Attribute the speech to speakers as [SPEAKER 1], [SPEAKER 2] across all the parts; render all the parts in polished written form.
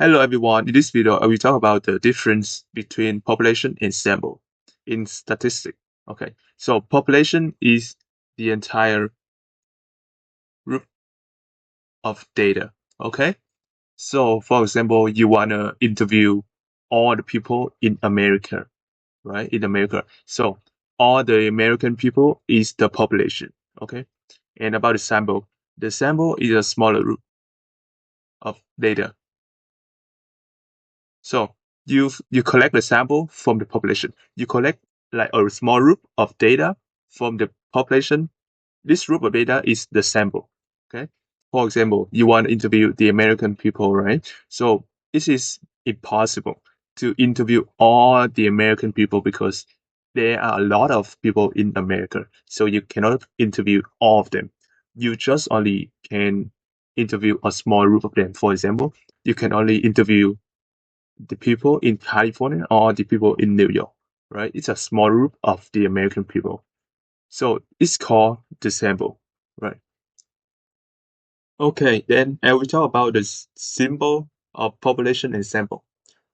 [SPEAKER 1] Hello everyone, in this video I will talk about the difference between population and sample in statistic. Okay, so population is the entire group of data. Okay, so for example, you want to interview all the people in America, right? In America. So all the American people is the population. Okay, and about the sample is a smaller group of data. So you collect the sample from the population. You collect like a small group of data from the population. This group of data is the sample. Okay. For example, you want to interview the American people, right? So this is impossible to interview all the American people because there are a lot of people in America. So you cannot interview all of them. You just only can interview a small group of them. For example, you can only interview the people in California or the people in New York, right? It's a small group of the American people. So it's called the sample, right? Okay, then I will talk about the symbol of population and sample.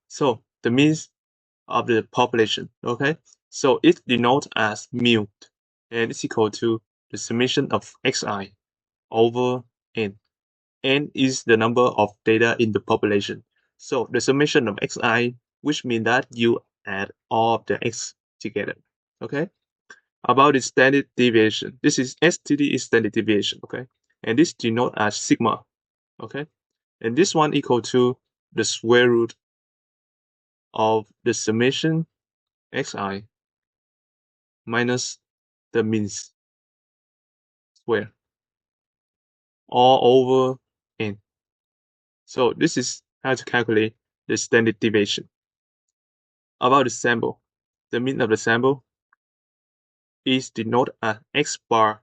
[SPEAKER 1] So the means of the population, okay? So it denotes as mu, and it's equal to the summation of xi over n. N is the number of data in the population. So the summation of xi, which means that you add all of the x together. Okay. About the standard deviation, this is STD is standard deviation. Okay, and this denote as sigma. Okay, and this one equal to the square root of the summation xi minus the means square all over n. So this is how to calculate the standard deviation. About the sample, the mean of the sample is denoted as x bar.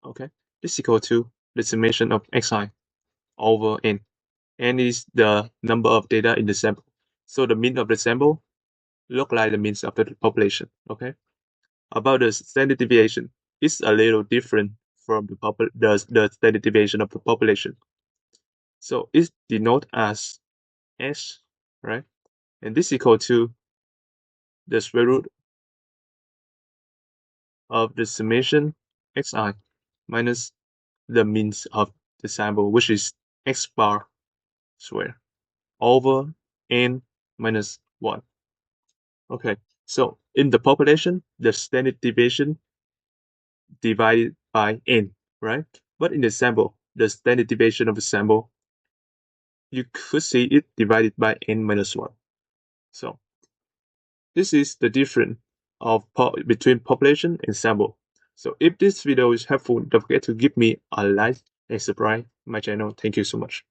[SPEAKER 1] Okay, this is equal to the summation of xi over n. N is the number of data in the sample. So the mean of the sample look like the means of the population. Okay. About the standard deviation, it's a little different from the standard deviation of the population. So it's denoted as S, right? And this is equal to the square root of the summation xi minus the means of the sample, which is x bar square over n minus 1. Okay, so in the population, the standard deviation divided by n, right? But in the sample, the standard deviation of the sample, you could see it divided by n minus 1. So this is the difference of between population and sample. So if this video is helpful, don't forget to give me a like and subscribe my channel. Thank you so much.